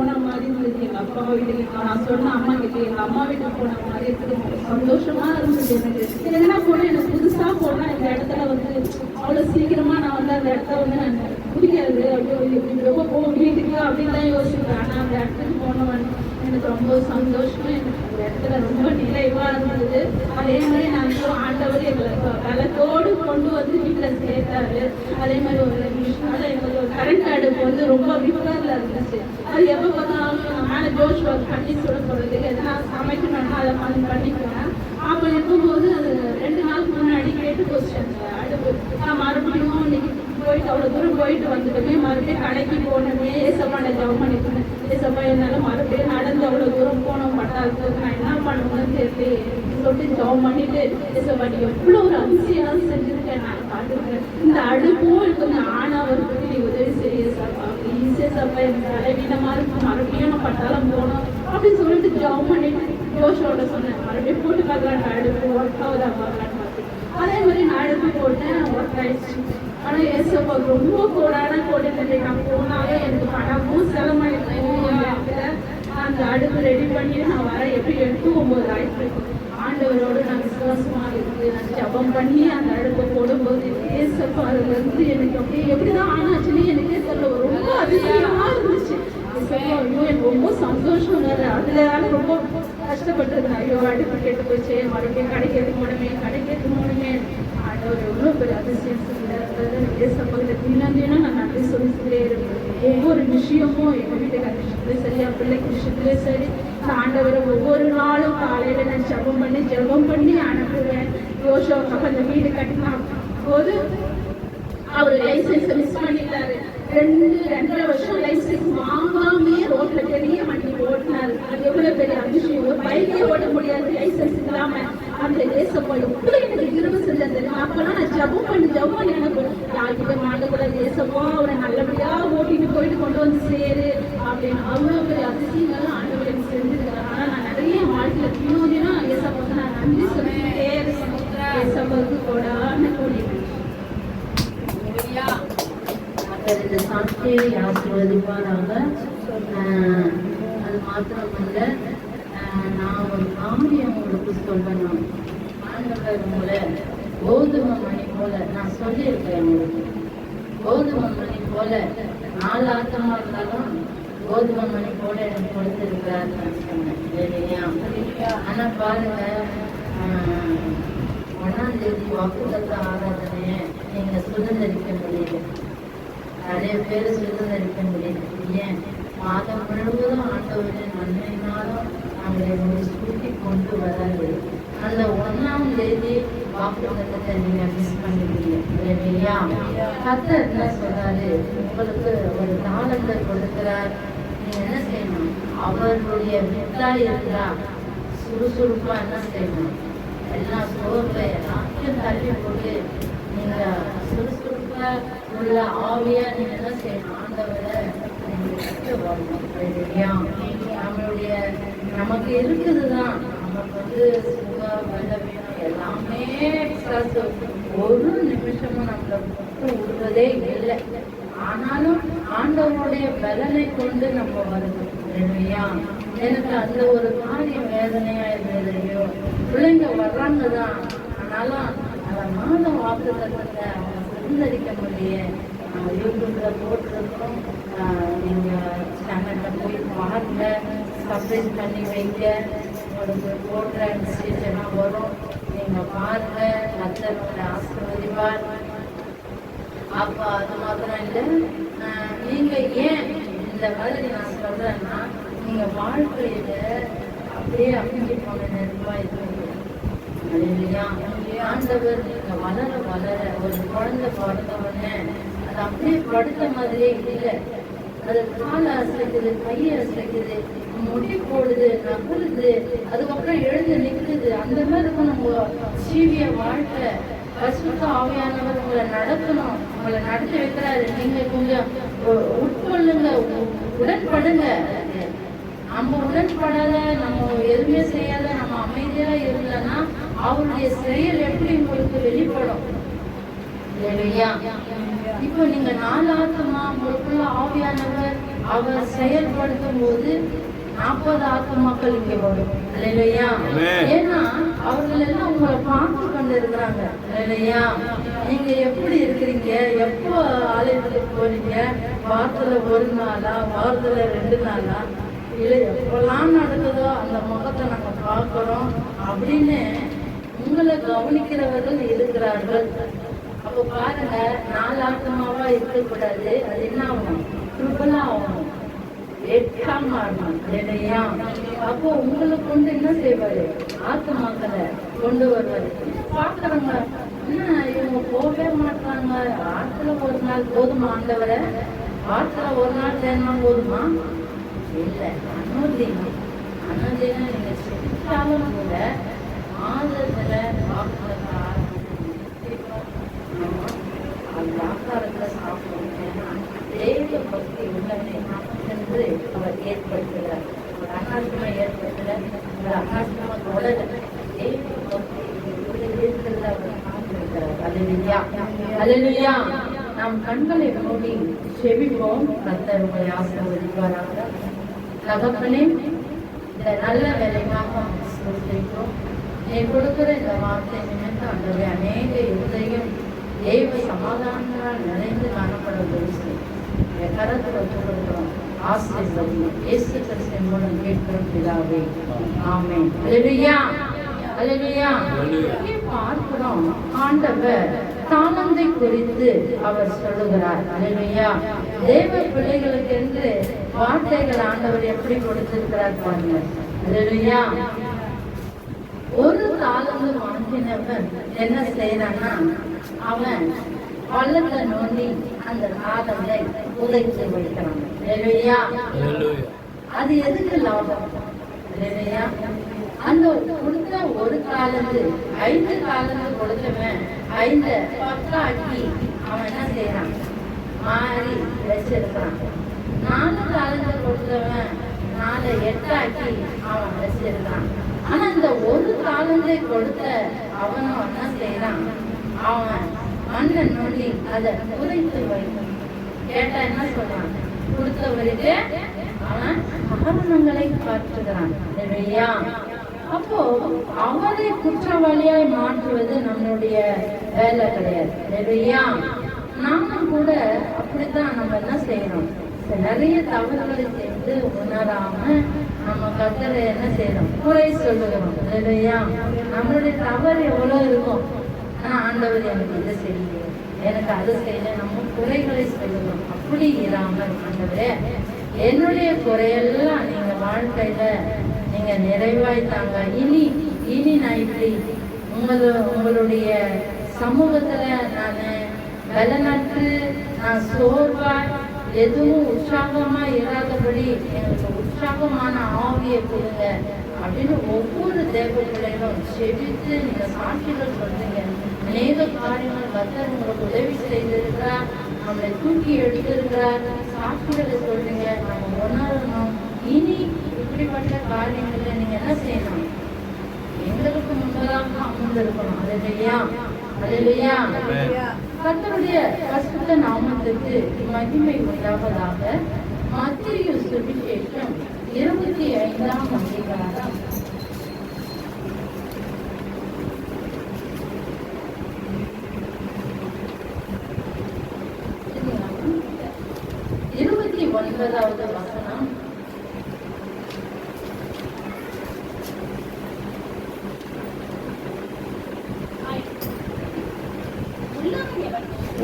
போன மாதிரி இருந்தது. எங்க அப்பா வீட்டுக்கு நான் சொன்ன அம்மா கிட்ட எங்க அம்மா வீட்டுக்கு போன மாதிரி இருக்குது. சந்தோஷமா இருந்தது எனக்கு. எங்கன்னா போனா எனக்கு புதுசா போனா இந்த இடத்துல வந்து அவ்வளவு சீக்கிரமா நான் வந்து அந்த இடத்த வந்து நான் பிடிக்காது. ஐயோ ரொம்ப போகும் வீட்டுக்கு அப்படின்னு தான் யோசிப்பேன். ஆனா அந்த இடத்துக்கு போனவன் எனக்கு ரொம்ப சந்தோஷமா, எனக்கு அந்த இடத்துல ரொம்ப நிறைவா இருந்தது. அதே மாதிரி நாங்கள் ஆண்டவர் எங்களை பலத்தோடு கொண்டு வந்து வீட்டில் சேர்த்தாரு. அதே மாதிரி ஒரு 2 நிமிஷம் எங்களுக்கு ஒரு கரண்ட் அடுப்பு வந்து ரொம்ப ரிப்பேர்ல இருந்துச்சு. அது எப்போ பார்த்தாலும் மேலே ஜோஷ் பண்ணி சுட போகிறதுக்கு எதனா சமைக்கணும்னா அதை பண்ணிக்குவேன். அப்போ இருக்கும்போது அது 2 நாளுக்கு முன்னாடி கேட்டு போச்சு அந்த அடுப்பு. நான் மறுபடியும் இன்னைக்கு போயிட்டு அவ்வளோ தூரம் போயிட்டு வந்துட்டுமே மறுபடியும் கடைக்கு போனோமே ஏசப்பாண்ட ஜபம் பண்ணிக்கணும். ஏசப்பா என்னால் மறுபடியும் நடந்து அவ்வளோ தூரம் போனோம் பட்டாளத்துக்கு நான் என்ன பண்ணுவேன்னு தெரியல சொல்லிட்டு ஜபம் பண்ணிட்டு ஏசப்பா நீ எவ்வளோ ஒரு அதிசயம் செஞ்சுருக்கேன் நான் பார்த்துருக்கேன். இந்த அடுப்பும் கொஞ்சம் ஆணவருக்கு நீ உதவி செய்ய ஏசப்பா ப்ளீஸ் ஏசப்பா எனக்கு பலவீனமாக இருக்கும் மறுபடியும் நான் பட்டாளம் போனோம் அப்படின்னு சொல்லிட்டு ஜபம் பண்ணிட்டு ஜோஷோட சொன்னேன். மறுபடியும் போட்டு பார்க்கலாம் அடுப்பு ஒர்க் ஆகுதா பார்க்கலான்னு பார்த்து அதே மாதிரி நான் அடுப்பு போட்டேன் ஒர்க் ஆயிடுச்சு. ஆனால் ஏசப்பா ரொம்ப கோடான கோடிட்டு நான் போனாலே எனக்கு பணமும் செலவாயிருக்கும். அந்த அடுப்பு ரெடி பண்ணி நான் வர எப்படி 8-9 ஆயிடுச்சு. ஆண்டவரோடு நான் விசுவாசமா இருக்கு நான் ஜபம் பண்ணி அந்த அடுப்பை போடும்போது ஏசப்பா அதுல இருந்து எனக்கு அப்படியே எப்படிதான் ஆனாச்சுன்னு எனக்கே தெரியல. ரொம்ப அதிசயமா இருந்துச்சு. ஐயோ எனக்கு ரொம்ப சந்தோஷம் வேறு. அதுல ரொம்ப கஷ்டப்பட்டிருக்கேன். ஐயோ அடுப்பு கெட்டு போச்சு மறுபடியும் கடைக்கு போகணுமே ஆண்டவர் எவ்வளோ பெரிய அதிசயம் ஏசப்பா தினம் நான் நன்றி சொல்லிக்கிட்டே இருப்பேன். ஒவ்வொரு விஷயமும் எங்கள் வீட்டுக்கார விஷயத்துலேயும் சரி என் பிள்ளைக்கு விஷயத்துலேயும் சரி நான் ஆண்டவரை ஒவ்வொரு நாளும் காலையில் நான் ஜபம் பண்ணி அனுப்புவேன். யோசோக்காக அந்த வீடு கட்டினா போது அவர் லைசன்ஸை மிஸ் பண்ணிட்டாரு. 2.5 வருஷம் லைசன்ஸ் வாங்காமே ரோட்ல பெரிய வண்டி ஓட்டினாரு. அது எவ்வளவு பெரிய அதிசயம். ஒரு பைக்கே ஓட்ட முடியாது லைசன்ஸ் இல்லாம. அந்த ஏசப்பா எவ்வளவு எனக்கு கிருபை செஞ்சது தெரியுமா. அப்பெல்லாம் நான் ஜபம் பண்ணி எனக்கு யார்கிட்ட மாட்டக்கூடாது ஏசப்பா அவரை நல்லபடியா ஓட்டிட்டு போயிட்டு கொண்டு வந்து சேரு அப்படின்னு அவ்வளவு பெரிய அதிசயங்கள்லாம் ஆண்டவர் எனக்கு செஞ்சிருக்கிறார். ஆனா நான் நிறைய வாழ்க்கையில தினம் ஏசப்பாவுக்கு நான் நன்றி சொல்லிட்டே இருக்கேன். ஏசப்பாவுக்கு கொடான கோடி இந்த சாட்சியை ஆசீர்வதிப்பாராக. அது மாத்திரமல்ல நான் ஒரு காரியம் உங்களுக்கு சொல்லணும். ஆண்டவர் உங்களை கோதுமை மணி போல நான் சொல்லியிருக்கிறேன். உங்களுக்கு கோதுமை மணி போல 4 ஆத்தமா இருந்தாலும் கோதுமை மணி போல எனக்கு கொடுத்திருக்கிறார் இல்லையா. ஆனா பாருங்க 1ஆம் தேதி வாக்குத்தத்த ஆராதனையை நீங்க சுதந்திரிக்க முடியல. நிறைய பேர் சுதந்திரிக்க முடியல. ஏன் மாதம் முழுவதும் ஆண்டவரின் நன்மையினாலும் அவங்களை சுட்டி கொண்டு வராது. அந்த 1ஆம் தேதி வாக்குத்தத்தத்தை நீங்க மிஸ் பண்ணிக்கிறீங்க இல்லையா. கர்த்தர் என்ன சொல்றாரு, உங்களுக்கு ஒரு தாளத்தை கொடுக்கிறார். நீங்க என்ன செய்யணும், அவர்களுடைய வித்தா இருந்தா சுறுசுறுப்பா என்ன செய்யணும், எல்லாம் சோர்வை எல்லாத்தையும் தள்ளி போட்டு நீங்க சுறுசுறுப்பா உள்ள ஆவியா நீங்க என்ன செய்யணும், ஆண்டவரை நீங்க கற்று வரணும் இல்லையா. நம்மளுடைய நமக்கு இருக்குதுதான், நமக்கு சுக பலவீனம் எல்லாமே ஒரு நிமிஷமும் நம்மளை விடுறதே இல்லை. ஆனாலும் ஆண்டவனுடைய பலனை கொண்டு நம்ம வரணும் இல்லையா. எனக்கு அந்த ஒரு காரியம் வேதனையா இருந்ததையோ, பிள்ளைங்க வர்றாங்க தான், ஆனாலும் அந்த மாதம் வாக்குத்தத்தத்தை அவங்க சுதந்திரிக்க முடியும். யூடியூப்ல போட்டிருக்கோம், நீங்க சேனல்ல போய் பாருங்க, சப்ஸ்கிரைப் பண்ணி வைங்க. உங்களுக்கு போடுற மெசேஜ் எல்லாம் வரும், நீங்க பாருங்க. கர்த்தர் ஆசீர்வதிப்பார். அப்ப அது மாத்திரம் இல்லை, நீங்க ஏன் இந்த மாதிரி நான் சொல்றேன்னா, நீங்க வாழ்க்கையில அப்படியே அப்படி போன நெருப்பா இருக்கீங்க இல்லையா. ஆண்டவர் நீங்க வளர வளர ஒரு குழந்தை பிறந்தவொடனே அது அப்படியே படுத்த மாதிரியே இல்லை. அது காலை அசைக்குது, கையை அசைக்குது, முடி போடுது, நகருது, அதுக்கப்புறம் எழுந்து நிற்குது. அந்த மாதிரி இருக்கும் நம்ம சீவிய வாழ்க்கை. பரிசுத்த ஆவியானவர் உங்களை நடக்கணும், உங்களை நடத்தி வைக்கிறாரு. நீங்க கொஞ்சம் உட்கொள்ளுங்க, உடன்படுங்க. நம்ம உடன்படாத, நம்ம எதுவுமே செய்யாத, நம்ம அமைதியா இருந்தோம்னா அவருடைய செயல் எப்படி உங்களுக்கு வெளிப்படும் இல்லையா. இப்போ நீங்க 4 ஆத்மா உங்களுக்குள்ள ஆவியானவர் அவர் செயல்படுத்தும் போது 40 ஆத்துமாக்கள் இங்கே வரும். அல்லேலூயா. ஏன்னா அவர்கள் எல்லாம் உங்களை பார்த்து கொண்டு இருக்கிறாங்க. அல்லேலூயா. நீங்க எப்படி இருக்கிறீங்க, எப்போ ஆலயத்துக்கு போறீங்க, வாரத்துல 1 நாளா, வாரத்துல 2 நாளா, இல்லை எப்பெல்லாம் நடக்குதோ அந்த முகத்தை நாங்க பார்க்கிறோம் அப்படின்னு உங்களை கவனிக்கிறவர்கள் இருக்கிறார்கள். அப்போ பாருங்க, 4 ஆத்மாவா இருக்கக்கூடாது. அது என்ன ஆகணும்? ட்ரிபிளா ஆகணும், 8ஆம் ஆகணும். இல்லையா? அப்போ உங்களை கொண்டு என்ன செய்வாரு? ஆத்மாக்களை கொண்டு வருவாரு. பாக்குறவங்க என்ன இவங்க போகவே மாட்டாங்க, வாரத்துல 1 நாள் போதுமா ஆண்டவரை? வாரத்துல 1 நாள் தேனா போதுமா? இல்லை, அனுதினம் நீங்க செஞ்சாலும் கூட மாதத்துல அந்த ஆக்காரத்துல சாப்பிடுங்க. தெய்வ பக்தி உள்ளவனை என்று அவர் ஏற்படுத்துகிறார். ஒரு அனாசிரமா ஏற்படுத்தல, ஒரு அனாசிரமா தொடர தெய்வ பக்தி இருக்கிறத அவர் காத்திருக்கிறார். அல்லேலூயா, அல்லேலூயா. நாம் கண்களை மூடி செபிப்போம். கர்த்தர் உங்களை ஆசீர்வதிப்பாராக. தகப்பனே, இந்த நல்ல வேலைக்காக சொல்லிக்கிறோம். நீ கொடுக்கிற இந்த வார்த்தை நினைத்து ஆண்டவரே அநேக இருதயம் தெய்வ சமாதானங்களால் நிறைந்து காணப்பட உதவி கரத்தில் வச்சு கொடுக்கிறோம். ஆசீர்வதியும் இயேசு கிறிஸ்துவின் மூலம் கேட்கிறோம் பிதாவே, ஆமென். அல்லேலூயா, அல்லேலூயா. இங்கே பார்க்கிறோம், ஆண்டவர் தாளந்தை குறித்து அவர் சொல்லுகிறார். அல்லேலூயா. தேவ பிள்ளைகளுக்கு என்று வார்த்தைகள் ஆண்டவர் எப்படி கொடுத்திருக்கிறார் பாருங்க. அல்லேலூயா. ஒரு தாளந்து வாங்கினவன் என்ன செய்யறான்னா, அவன் பள்ளத்தை நோண்டி அந்த தாளந்தை புதைத்து வைக்கிறான். அல்லேலூயா. அது எதுக்கு லாபம்? அல்லேலூயா. அந்த கொடுத்த ஒரு காலந்து 5 காலந்து கொடுத்தவன் 5 10 அவன் என்ன செய்யறான்? மாறி வச்சிருக்கிறான். 4 காலந்து கொடுத்தவன் 4 8 அவன் வச்சிருக்கான். ஆனா இந்த ஒரு காலந்தை கொடுத்த அவனும் என்ன செய்யறான்? அவன் மண்ணை நோண்டி அதை புதைத்து வைக்கும். கேட்டா என்ன சொல்றான்? கொடுத்தவருக்கு அவன் ஆபரணங்களை காட்டுகிறான். இல்லையா? அப்போ அவரை குற்றவாளியாய் மாற்றுவது நம்மளுடைய வேலை கிடையாது. இல்லையா? நாமும் கூட அப்படித்தான் நம்ம என்ன செய்யணும்? நிறைய தவறுகளை செய்து உணராம நம்ம கர்த்தரை என்ன செய்யணும்? குறை சொல்லுகிறோம். இல்லையா? நம்மளுடைய தவறு எவ்வளவு இருக்கும். ஆனா ஆண்டவர் எனக்கு இதை செய்யல, எனக்கு அது செய்யல, நம்ம குறைகளை சொல்லுகிறோம். அப்படி இராமல் ஆண்டவரே என்னுடைய குறையெல்லாம் நீங்க வாழ்க்கையில நீங்க நிறைவாய்த்தாங்க. இனி நான் இப்படி உங்களுடைய சமூகத்துல நான் பலனற்று நான் சோர்வாய் எதுவும் உற்சாகமா இராதபடி எனக்கு உற்சாகமான ஆவியை கொடுங்க அப்படின்னு ஒவ்வொரு தேவ பிள்ளைகளும் செபித்து நீங்க சாட்சிகள் சொல்றீங்க. அநேக காரியங்கள் கர்த்தர் உங்களுக்கு உதவி செய்திருக்கிறார், நம்மளை தூக்கி எடுத்திருக்கிறார். சாட்சிகளை சொல்றீங்க, நம்ம உணரணும். இனி இப்படிப்பட்ட காரியங்கள்ல நீங்க என்ன செய்யணும்? எங்களுக்கு முன்பதாக அமர்ந்திருக்கணும். அல்லேலூயா, அல்லேலூயா. கர்த்தருடைய பரிசுத்த நாமத்துக்கு மகிமை உண்டாவதாக. மத்தேயு சுவிசேஷம் 25ஆம் அதிகாரம் 29வது வசனம்.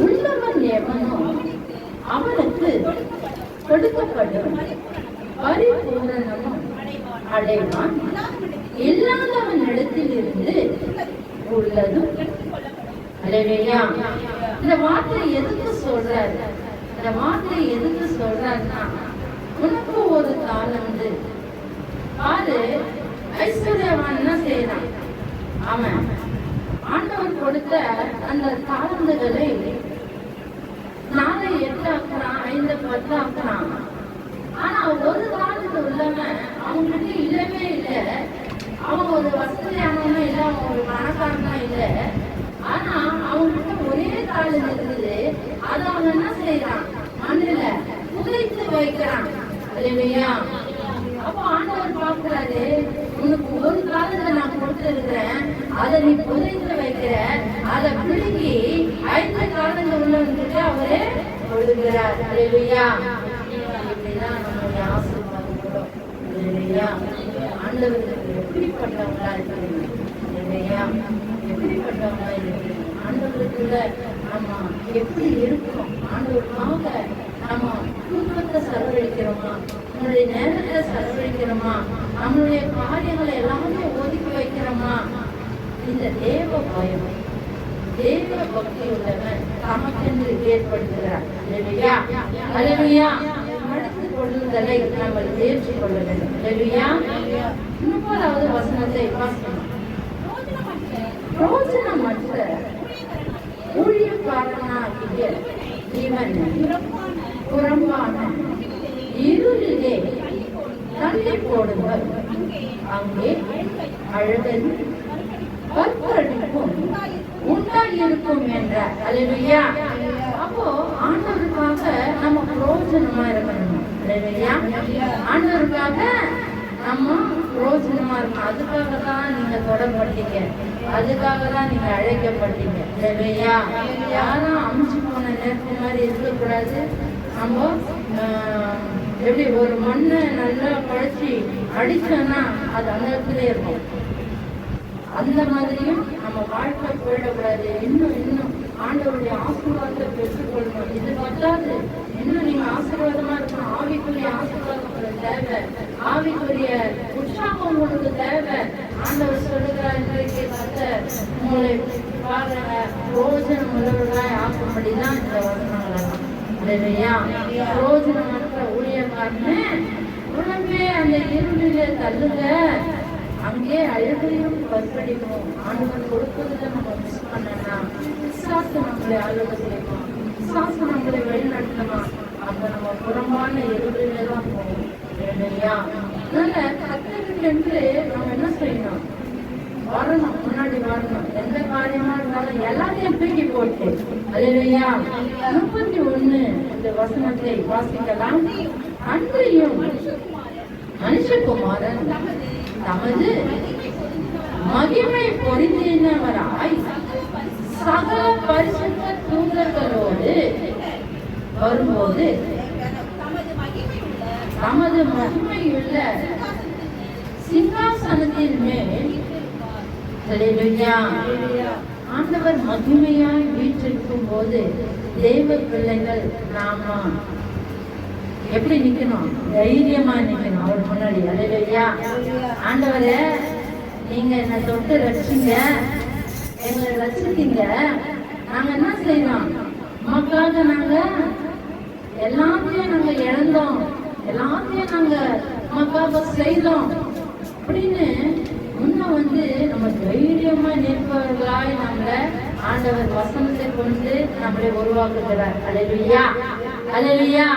உள்ளவன் எவனோ அவனுக்கு கொடுக்கப்படும், பரிபூரணமும் அடைவான். இல்லாதவன் இடத்தில் இருந்து உள்ளதும். அல்லேலூயா. இந்த வார்த்தை எதுக்கு சொல்றாரு? இந்த வார்த்தை எதுக்கு சொல்றாருன்னா, உனக்கு ஒரு தாளந்து பாரு. ஐஸ்வர்யவான் என்ன செய்யறான்? அவன் ஆண்டவர் கொடுத்த அந்த தாளந்துகளை 4 8 ஆக்குறான், 5 10 ஆக்குறான். ஆனா ஒரு தாளந்து உள்ளவன் அவங்களுக்கு இல்லவே இல்லை. அவன் ஒரு வசதியானவனும் இல்லை, அவன் ஒரு பணக்காரனும் இல்லை. ஆனா அவங்ககிட்ட ஒரே தாளந்து இருக்குது. அதை அவன் என்ன செய்யறான்? மண்ணில புதைத்து வைக்கிறான். அல்லேலூயா. அப்போ ஆண்டவர் பார்க்கிறாரு, உனக்கு ஒரு காலத்தை நான் கொடுத்திருக்கிறேன், அதை நீ புதைத்து வைக்கிற, அதை பிடுங்கி 5 காலங்கள் உள்ளவங்களுக்கு அவரே கொடுக்கிறார். அல்லேலூயா. இப்படிதான் நம்மளுடைய ஆசீர்வாதங்களும். அல்லேலூயா. ஆண்டவருக்கு எப்படிப்பட்டவங்களா இருக்கிறீங்க? அல்லேலூயா. எப்படிப்பட்டவங்களா இருக்கிறீங்க? ஆண்டவருக்குள்ள நம்ம எப்படி இருக்கணும்? ஆண்டவருக்காக நம்ம தூக்கத்தை செலவழிக்கிறோமா? நம்மளுடைய நேரத்தை செலவழிக்கிறோமா? நம்மளுடைய காரியங்களை எல்லாமே ஒதுக்கி வைக்கிறோமா? இந்த தேவ பயம், தேவ பக்தி உள்ளவன் தமக்கென்று ஏற்படுத்துகிறார். அல்லேலூயா. அல்லேலூயா. அடுத்து கொள்ளுதலை நம்ம ஏற்றுக்கொள்ள வேண்டும். அல்லேலூயா. 30வது வசனத்தை வாசிக்கணும். பிரோஜனமற்ற ஊழியக்காரனாகிய இவன் புறம்பான இருளிலே தள்ளி போடுங்கள், அங்கே அழகன் கற்பழிப்பும் உண்டாயிருக்கும் என்ற. அல்லேலூயா. அப்போ ஆண்டவருக்காக நம்ம பிரோஜனமா இருக்கணும். அல்லேலூயா. ஆண்டவருக்காக நம்ம பிரோஜனமா இருக்கணும். அதுக்காக தான் நீங்க தொடப்பட்டீங்க, அதுக்காக தான் நீங்க அழைக்கப்பட்டீங்க. அல்லேலூயா. யாரும் அமுச்சு போன நேரத்து மாதிரி இருக்கக்கூடாது. நம்ம எப்படி ஒரு மண்ணை நல்லா குழைச்சி அடிச்சோம்னா அது அந்த இடத்துல இருக்கும். அந்த மாதிரியும் நம்ம வாழ்க்கை போயிடக்கூடாது. இன்னும் ஆண்டவருடைய ஆசீர்வாதத்தை பெற்றுக்கொள்ளணும். இது பத்தாது, இன்னும் நீங்க ஆசீர்வாதமா இருக்கணும். ஆவிக்குரிய ஆசீர்வாதம் உங்களுக்கு தேவை, ஆவிக்குரிய உற்சாகம் உங்களுக்கு தேவை. ஆண்டவர் சொல்லுகிறார், இன்றைக்கு உங்களை பாருங்க பிரோஜனம் உள்ளவர்களாய் ஆக்கும்படிதான் இந்த வசனங்கள். இல்லையா? பிரோஜனமற்ற ஊழியக்காரனே உடம்பே அந்த இருளிலே தள்ளுங்க, அங்கே அழுகையும் கற்பழிக்கும். ஆண்டவர் கொடுப்பதில் நம்ம மிஸ் பண்ணனா விசுவாசம் நம்மளை ஆளுகை செய்யணும், விசுவாசம் நம்மளை வழிநடத்தணுமா? அங்க நம்ம புறம்பான இருளிலே தான் போகும். இல்லையா? அதனால கத்தருக்கு நம்ம என்ன செய்யணும்? வரணும், முன்னாடி வரணும். எந்த காரியமா இருந்தாலும் எல்லாத்தையும் தூக்கி போட்டு. அல்லேலூயா. 31 இந்த வசனத்தை வாசிக்கலாம். அன்றையும் மனுஷகுமாரன் தமது மகிமை பொருந்தினவராய் சகல பரிசுத்த தூதர்களோடு வரும்போது தமது மகிமையுள்ள சிங்காசனத்தின் மேல் ஆண்டவர் மகிமையாய் வீற்றிருக்கும் போது தேவ பிள்ளைகள் நாம எப்படி நிக்கணும்? தைரியமா நிக்கணும் அவர் முன்னாடி. அல்லேலூயா. ஆண்டவரே, நீங்க என்ன தொட்டு ரட்சிங்க, எங்களை ரட்சித்தீங்க. நாங்க என்ன செய்யணும்? நமக்காக நாங்க எல்லாத்தையும் நாங்க இழந்தோம், எல்லாத்தையும் நாங்க நமக்காக செய்தோம் அப்படின்னு முன்ன நம்ம தைரியமா நிற்பவர்களாய் நம்மளை ஆண்டவர் வசனத்தை கொண்டு நம்மளை உருவாக்குகிறார். அல்லேலூயா. அல்லேலூயா.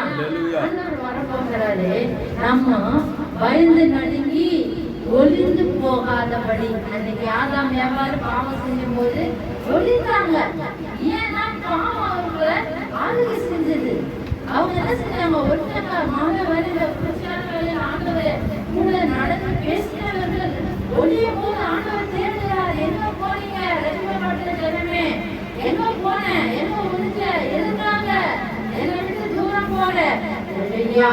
ஆண்டவர் வரப்போகிறாரு. நம்ம பயந்து நடுங்கி ஒளிந்து போகாதபடி. அன்னைக்கு ஆதாம் எவ்வாறு பாவம் செய்யும் போது ஒளிந்தாங்க. ஏன்னா பாவம் அவங்களை ஆளுகை செஞ்சது. அவங்க என்ன செஞ்சாங்க? ஒருத்தங்க மழை வரையில ஆண்டவரை கூட நடந்து பேசினவர்கள் ஒளியும் போது ஆண்டவர் தேடுகிறார். எங்க போறீங்க ரட்சிக்கப்பட்ட ஜனமே? எங்க போன? எங்க முடிஞ்ச? எதுக்காக என்னை விட்டு தூரம் போல? இல்லையா?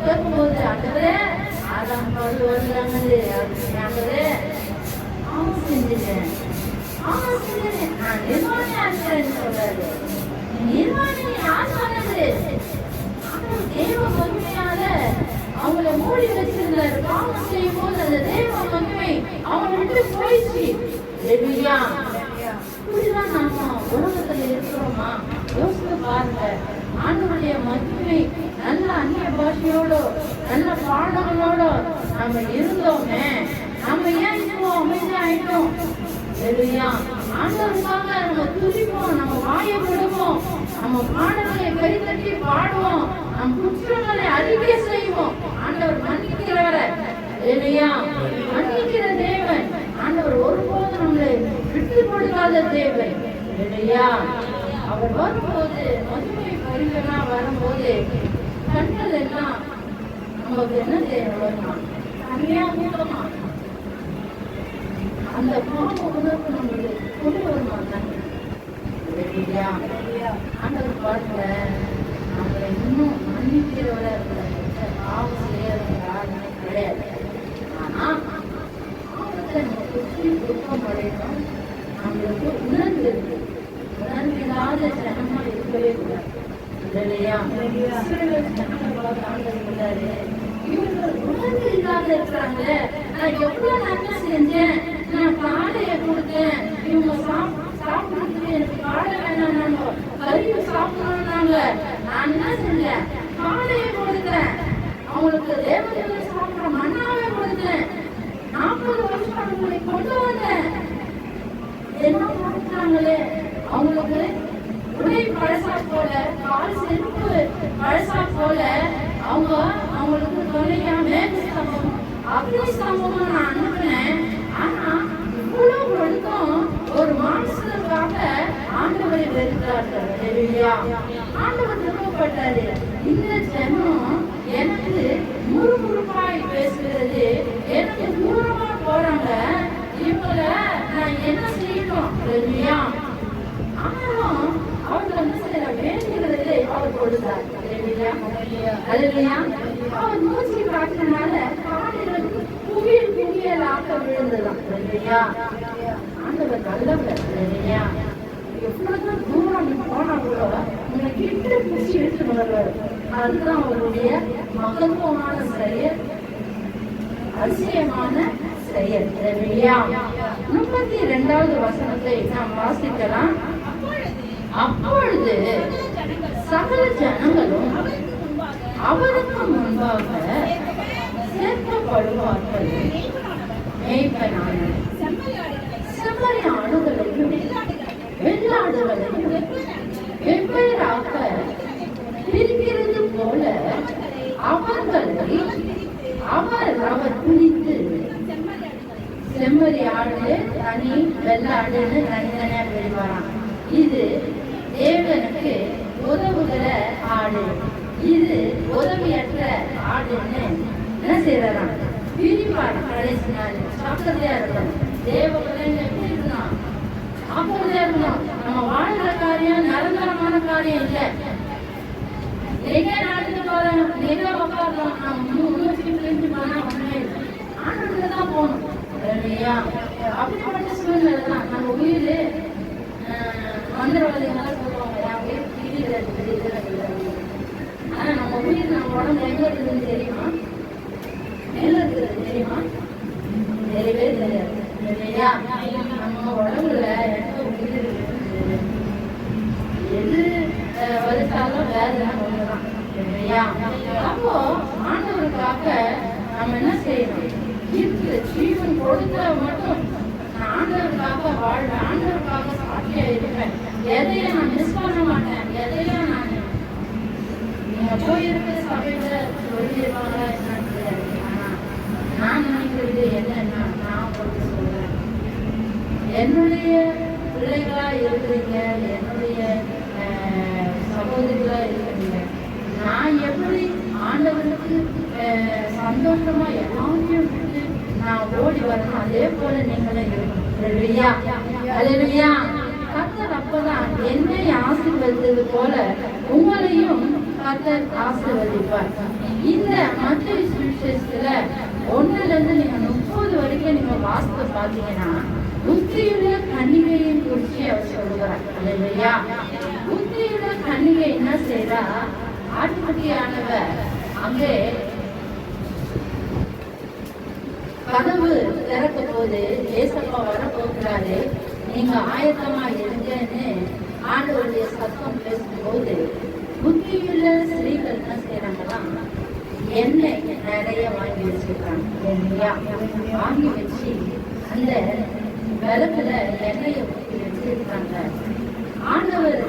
கேட்கும்போது ஆண்டவரே, ஆதாம் பாடு வருகிறாங்க. ஆண்டவரே, ஆமா செஞ்சுட்டேன், ஆமா செஞ்சுட்டேன், நான் நிர்வாணியா இருக்கிறேன்னு சொல்றாரு. நிர்வாணி யார் சொன்னது? தேவ மகிமையால அவங்கள மூடி வச்சிருந்தாரு. பாவம் செய்யும் போது அந்த தேவ மகிமை அவங்க விட்டு போயிடுச்சு. இப்படிதான் நாம உலகத்துல இருக்கிறோமா? யோசித்து பாருங்க. ஆண்டவருடைய மகிமை நல்ல அந்நிய பாஷையோட நல்ல பாடங்களோட நம்ம இருந்தோமே, நம்ம ஏன் இப்போ அமைதியா ஆயிட்டோம்? ஆண்டவருக்காக நம்ம துதிப்போம், நம்ம வாயை விடுவோம், நம்ம பாடங்களை கைத்தட்டி பாடுவோம், நம் குற்றங்களை அறிக்கை செய்வோம். ஆண்டவர் மன்னிக்கிறவரை, மன்னிக்கிற தேவன். ஆண்டவர் ஒருபோது நம்மளை விட்டு கொடுக்காத தேவன். அவர் வரும்போது மகிமை பரிவனா வரும்போது கண்கள் எல்லாம் நமக்கு என்ன தேவைன்னா தனியா மூலமா அந்த பாவ உணர்வு நம்மளுக்கு கொண்டு வர மாட்டாங்க. ஆண்டவர் பாட்டுல நம்மளை இன்னும் மன்னிக்கிறவரை பாவம் செய்யறவங்க யாருமே கிடையாது. ஆனா பாவத்தை நம்ம சுற்றி துக்கம் அடையணும். நம்மளுக்கு உணர்வு இருக்கு. உணர்வில்லாத ஜனமா இருக்கவே கூடாது இல்லையா? இவர்கள் உணர்வு இல்லாத இருக்கிறாங்களே, நான் எவ்வளவு நன்மை செஞ்சேன், நான் காலையை கொடுத்தேன், இவங்க சாப்பிடுறதுக்கு எனக்கு காலை வேணாம், கறியை சாப்பிடணும்னாங்க, நான் என்ன செஞ்சேன், காலையை கொடுத்தேன், அவங்களுக்கு தேவதைகளை சாப்பிட மண்ணாவே கொடுத்தேன், 40 வருஷம் அவங்களை கொண்டு வந்தேன், என்ன கொடுத்தாங்களே, அவங்களுக்கு உடை பழசா போல, கால் செருப்பு பழசா போல, அவங்களுக்கு துணையா மேகஸ்தம்பம் அக்னி ஸ்தம்பமும் நான் அனுப்பினேன். ஆனா இவ்வளவு ஒழுக்கம் ஒரு மனுஷனுக்காக ஆண்டவரை வெறுத்தார்கள். ஆண்டவர் துன்பப்பட்டாரு. இந்த ஜனம் எனக்கு முறுமுறுப்பாய் பேசுகிறது, எனக்கு தூரமா போறாங்க, இவங்களை நான் என்ன செய்யணும்? ஆனாலும் அவங்க என்ன செய்யற வேண்டுகிறதை அவர் கொடுத்தார். அவர் மூச்சு காட்டினால காடுகளுக்கு புவியில் புவியலாக விழுந்ததான். ஆண்டவர் நல்லவர். எவ்வளவுதான் தூரம் போனா கூட உங்களை கிட்ட பிடிச்சி எடுத்து வருவார். அதுதான் அவருடைய மகத்துவமான செயல், அதிசயமான செயல். 32வது வசனத்தை நாம் வாசிக்கலாம். அப்பொழுது சகல ஜனங்களும் அவருக்கு முன்பாக சேர்க்கப்படுவார்கள். மேய்ப்பனான செம்மறி ஆடுகளையும் வெள்ளாடுகளையும் வெவ்வேறாக பிரிக்கிறது போல அவர்களை அவர் பிடித்து, செம்மறி ஆடு தனி, வெள்ளாடுன்னு தனித்தனியா பிரிவாராம். இது தேவனுக்கு உதவுகிற ஆடு, இது உதவியற்ற ஆடுன்னு என்ன செய்யறான்? பிரிவார். கடைசி நாள் சாப்பிட்டதே இருக்கணும். தேவ பிள்ளைங்க எப்படி இருக்கணும்? சாப்பிட்டதே இருக்கணும். நம்ம வாழ்ற காரியம் நிரந்தரமான காரியம் இல்லை. எங்க நாட்டுக்கு போறோம், எங்க உட்காடுறோம், நம்ம மூச்சு பிரிஞ்சு போனா ஒண்ணுமே இல்லை. ஆண்டுல தான் போகணும் இல்லையா? அப்படிப்பட்ட சூழ்நிலை தான். நம்ம உயிர் மந்திரவாதிகளாம் சொல்லுவாங்க, என் உயிர் பிரிகிறது. ஆனா நம்ம உயிர் நம்ம உடம்பு எங்க இருக்குதுன்னு தெரியுமா? மேல இருக்கிறது தெரியுமா? தெரியவே தெரியாது இல்லையா? நம்ம உடம்புல எந்த உயிர் இருக்குது, எது வருஷாலும் வேற ஒண்ணுதான் இல்லையா? அப்போ ஆண்டவருக்காக நம்ம என்ன செய்யணும்? இருக்கிற ஜீவன் கொடுத்த மட்டும் நான் ஆண்டவருக்காக வாழ்வேன், ஆண்டவருக்காக சாட்சியா இருப்பேன், எதையும் நான் மிஸ் பண்ண மாட்டேன். எதையும் நான் நீங்க போயிருக்க சபையில சொல்லிடுவாங்க என்னன்னு தெரியாது. ஆனா நான் நினைக்கிறது என்னன்னா, நான் போட்டு சொல்றேன், என்னுடைய பிள்ளைகளா இருக்கிறீங்க, என்னுடைய சகோதரிகளா இருக்கிறீங்க, நான் எப்படி ஆண்டவருக்கு சந்தோஷமா எல்லாத்தையும் விட்டு நான் ஓடி வரணும், அதே போல நீங்களும் இருக்கணும். கர்த்தர் அப்பதான் என்னை ஆசீர்வதித்தது போல உங்களையும் கர்த்தர் ஆசீர்வதிப்பார். இந்த மத்திய சுவிசேஷத்துல 1ல நீங்க 30 வரைக்கும் நீங்க வாசித்து பாத்தீங்கன்னா, புத்தியுள்ள கன்னிகையின் குறிச்சி அவர் சொல்லுகிறார். இல்லையா? புத்தியுள்ள கன்னிகை என்ன செய்யறா? ஆட்டுக்குட்டியானவர் அங்கே கதவு திறக்க போது ஏசப்பா வர போகிறாரு, நீங்க ஆயத்தமா இருங்கன்னு ஆண்டவருடைய சத்தம் பேசும்போது, புத்தியுள்ள ஸ்திரீகள் என்ன செய்யறாங்கன்னா, எண்ணெய் நிறைய வாங்கி வச்சிருக்காங்க. வாங்கி வச்சு அந்த விளக்குல எண்ணெயை ஊற்றி வச்சிருக்காங்க. ஆண்டவர்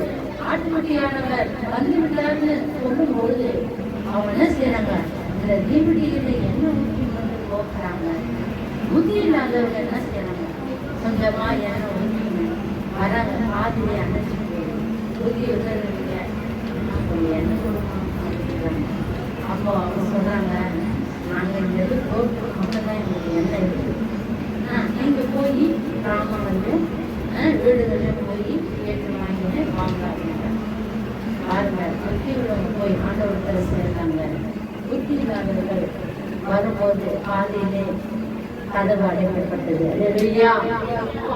ஆட்டுக்குட்டியானவர் வந்து விட்டார்னு சொல்லும் பொழுது அவங்க என்ன செய்யறாங்க? இந்த தீபடியில எண்ணெய் ஊற்றி கொண்டு போக்குறாங்க. புத்தி இல்லாதவங்க என்ன செய்யறாங்க? கொஞ்சமா எண்ணெய் ஊற்றி வராங்க, பாதிலே அணைச்சு போயிடும். புத்தி விடுறதுங்க எண்ணெய் கொடுக்கணும் அப்படிங்கிறாங்க. அப்போ அவங்க சொல்றாங்க, நாங்கள் இங்கே ரோட்டு மட்டும்தான் எங்களுக்கு எண்ணெய் இருக்குது. நீங்கள் போய் கிராமம் வந்து வீடுகளில் போய் கேட்டு வாங்கினே வாங்காதீங்க. பாருங்க, புத்தி உள்ளவங்க போய் ஆண்டவரத்தில் சேர்ந்தாங்க. புத்தி இல்லாதவர்கள் வரும்போது பாதையிலே கதவு அடைக்கப்பட்டது.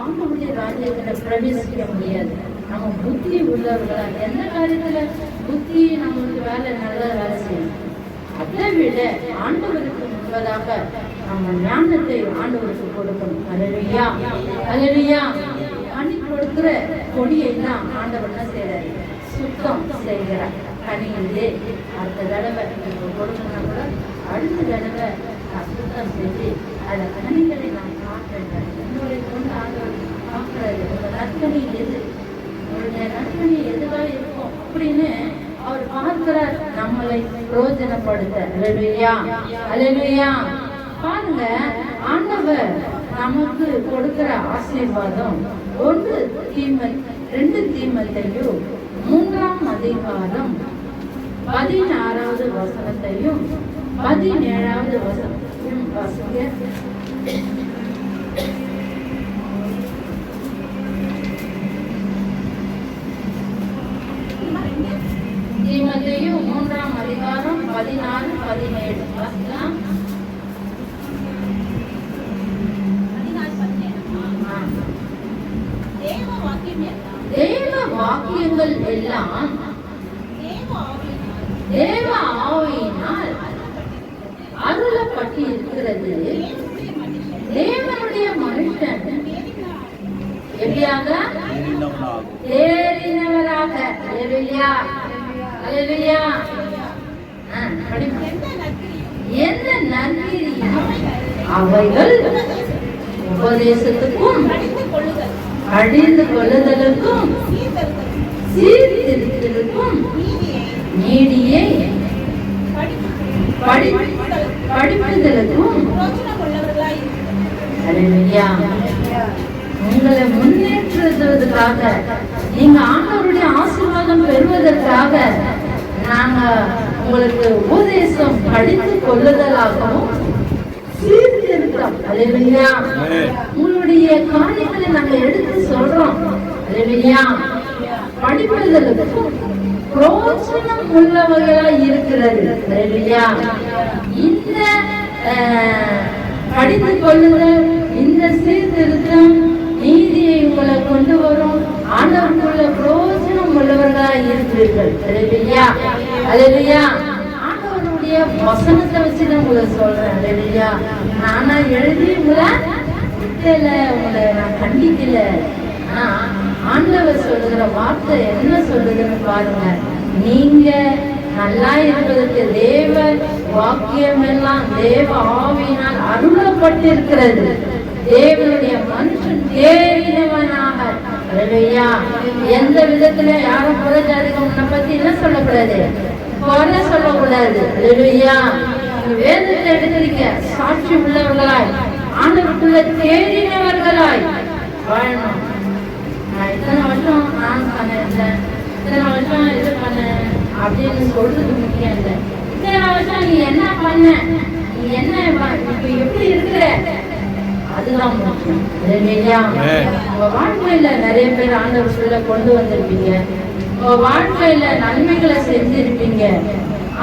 ஆண்டவருடைய ராஜ்யத்துல பிரவேசிக்க முடியாது. நம்ம புத்தி உள்ளவர்களா எந்த காரியத்துல புத்தி நம்மளுக்கு நல்ல வேலை செய்யணும். அதை விட ஆண்டவருக்கு முன்பதாக நம்ம ஞானத்தை ஆண்டவருக்கு கொடுக்கணும். அல்லேலூயா, அல்லேலூயா. கனி கொடுக்கிற கொடியை தான் ஆண்டவர் என்ன செய்யறாரு? சுத்தம் செய்கிறார். கனியிலே அடுத்த தடவை கொடுக்கணும்னா கூட அடுத்த தடவை சுத்தம் செஞ்சு அந்த கனிகளை நாம் பார்க்கிறேன். உங்களை கொண்டு ஆண்டவர் பார்க்கிறாரு. உங்க நற்கனி எது, உங்களுடைய நற்கனி எதுவாக இருக்கும் அப்படின்னு அவர் பார்க்கிறார். நம்மளை பிரயோஜனப்படுத்த. அல்லேலூயா, அல்லேலூயா. பாருங்க, ஆண்டவர் நமக்கு கொடுக்கிற ஆசீர்வாதம் 2 தீமோத்தேயு 3ஆம் அதிகாரம் 16வது வசனத்தையும் 17வது வசனத்தையும் வாசிங்க. தீமோத்தேயு 3ஆம் அதிகாரம் 16, 17 வாசிக்கலாம். தேவ வாக்கியங்கள் எல்லாம் தேவ ஆவியினால் அருளப்பட்டு இருக்கிறது. தேவனுடைய மனுஷன் எப்படியாக தேறினவராக. அல்லேலூயா, அல்லேலூயா. எந்த நற்கிரியும் அவைகள் உபதேசத்துக்கும் அழிந்து கொள்ளுதலுக்கும் சீர்திருத்தலுக்கும் நீடியை படிப்புதலுக்கும் உங்களை முன்னேற்றுவதற்காக, நீங்க ஆண்டவருடைய ஆசீர்வாதம் பெறுவதற்காக நாங்க உங்களுக்கு உபதேசம் படித்து கொள்ளுதலாகவும் சீர்திருத்தம். அல்லேலூயா. உங்களுடைய காரியங்களை நாங்க எடுத்து சொல்றோம். அல்லேலூயா. படிப்பதற்கும் பிரோஜனம் உள்ளவர்களாய் இருக்கிறது. அல்லேலூயா. இந்த படித்து கொள்ளுதல், இந்த சீர்திருத்தம் நீதியை உங்களை கொண்டு வரும். ஆண்டவருக்குள்ள பிரோஜனம் உள்ளவர்களாய் இருக்கிறீர்கள். அல்லேலூயா, அல்லேலூயா. ஆண்டவருடைய வசனத்தை வச்சுதான் உங்களை சொல்றேன். அல்லேலூயா. நானா எழுதி உங்களை விட்டல, உங்களை நான் கண்டிக்கல. ஆண்டவர் சொல்லுகிற வார்த்தை என்ன சொல்லுதுன்னு பாருங்க. நீங்க நல்லா இருப்பதற்கு தேவ வாக்கியம் எல்லாம் தேவ ஆவியினால் அருளப்பட்டிருக்கிறது. தேவனுடைய மனுஷன் தேறினவனாக. அல்லேலூயா. எந்த விதத்துல யாரும் புறஜாதிகம் உன்னை பத்தி என்ன சொல்லக்கூடாது, குறை சொல்லக்கூடாது. அல்லேலூயா. வேதத்தை எடுக்கிறீங்க, சாட்சி உள்ளவர்களாய் ஆண்டவருக்குள்ள தேறினவர்களாய் வாழணும். நான் இத்தனை வருஷம் நான் பண்ணேன், இத்தனை வருஷம் இது பண்ணேன் அப்படின்னு சொல்றது முக்கியம் இல்லை. இத்தனை வருஷம் நீ என்ன பண்ண, நீ என்ன இப்ப எப்படி இருக்கிற, அதுதான் முக்கியம். உங்க வாழ்க்கையில நிறைய பேர் ஆண்டவர் சொல்ல கொண்டு வந்திருப்பீங்க. உங்க வாழ்க்கையில நன்மைகளை செஞ்சிருப்பீங்க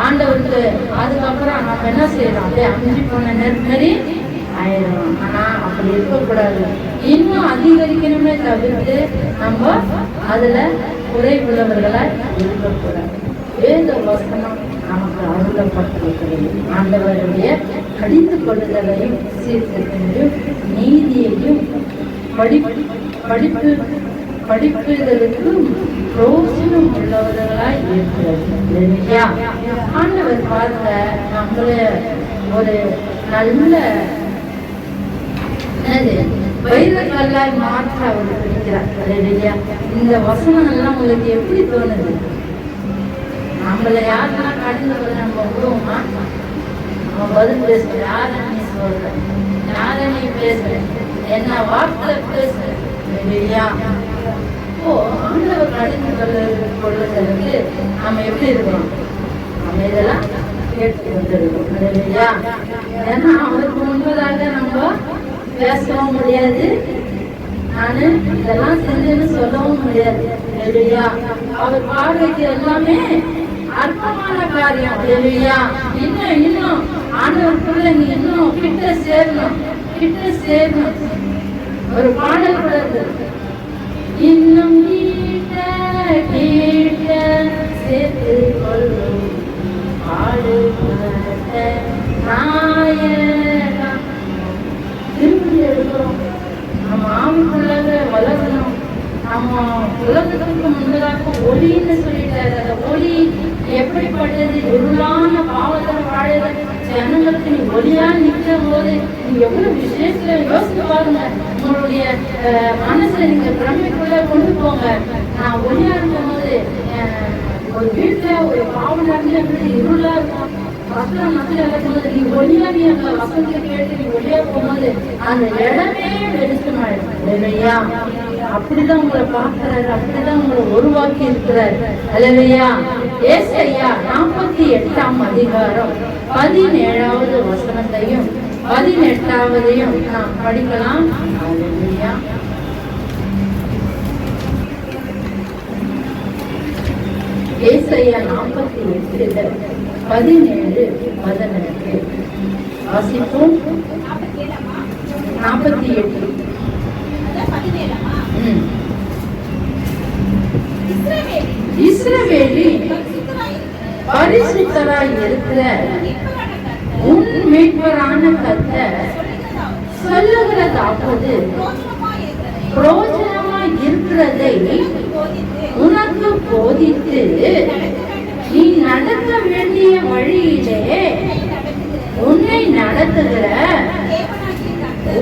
ஆண்டவருக்கு. அதுக்கப்புறம் நம்ம என்ன செய்யறோம், அப்படியே அமைஞ்சு போன நெருக்கடி ஆயிடும். ஆனா அப்படி இருக்கக்கூடாது. இன்னும் அதிகரிக்கணுமே தவிர்த்து நம்ம அதுல குறைவுள்ளவர்களா இருக்கக்கூடாது. வேத வசனம் நமக்கு அருளப்பட்டிருக்கிறது. ஆண்டவருடைய கடிந்து கொள்ளுதலையும் சீர்திருத்தங்களையும் நீதியையும் படிப்புகளுக்கும் பிரோஜனம் உள்ளவர்களாய் இருக்கிறது. ஆண்டவர் பாருங்க, நம்மள ஒரு நல்ல வைரக்கல்லாய் மாற்ற அவர் பிடிக்கிறார். இந்த வசனம் எல்லாம் உங்களுக்கு எப்படி தோணுது? நம்மள யாருன்னா கடந்து போது நம்ம விடுவோமா? நம்ம பதில் பேசுற, யார நீ சொல்ற, யார நீ பேசுற, என்ன வார்த்தை பேசுற. இப்போ ஆண்டவர் கடந்து கொள்ளுதலுக்கு நம்ம எப்படி இருக்கணும்? நம்ம இதெல்லாம் கேட்டு வந்திருக்கோம் இல்லையா? ஏன்னா அவருக்கு முன்பதாக நம்ம பேசவும் முடியாது, நானு இதெல்லாம் செஞ்சேன்னு சொல்லவும் முடியாது இல்லையா? அவர் பார்வைக்கு எல்லாமே அற்பமான காரியம் இல்லையா? இன்னும் ஆண்டவருக்குள்ள நீ இன்னும் கிட்ட சேரணும். ஒரு பாடல் கூட இருக்கு, இன்னும் கிட்ட சேர்த்து கொள்ளும் பாடுபட்ட நாயகா. திரும்பி எடுக்கிறோம், நம்ம ஆவிக்குள்ளாக வளரணும். நம்ம உலகத்துக்கு முன்னதாக ஒளின்னு சொல்லிட்டாரு. அந்த ஒளி எப்படிப்பட்டது? இருளான பாவத்தில் வாழற ஜனங்களுக்கு நீ ஒளியா நிற்கும் போது நீ எவ்வளவு விசேஷத்துல யோசிச்சு பாருங்க. உங்களுடைய மனசுல நீங்க பிரமைக்குள்ள கொண்டு போங்க. நான் ஒளியா இருக்கும் போது ஒரு வீட்டுல ஒரு பாவம் நடந்து இருளா இருக்கும், வசனம் மத்தியில் இருக்கும்போது நீ ஒளியா நீ அந்த வசனத்தை கேட்டு நீ ஒளியா போகும்போது அந்த இடமே வெளிச்சமாயிடும் இல்லையா? அப்படிதான் உங்களை பார்க்கிறாரு, அப்படிதான் உங்களை உருவாக்கி இருக்கிறார் இல்லையா? ஏசாயா 48ஆம் அதிகாரம் 17வது வசனத்தையும் 18வதையும் நாம் படிக்கலாம். அல்லேலூயா. ஏசாயா 48:17-18 வாசிப்போம். 48 இஸ்ரவேலின் பரிசுத்தராய் இருக்கிற உன் மீட்பரான கர்த்தர் சொல்லுகிறதாவது பிரயோஜனமாய் இருக்கிறதை உனக்கு போதித்து நீ நடக்க வேண்டிய வழியிலே உன்னை நடத்துகிற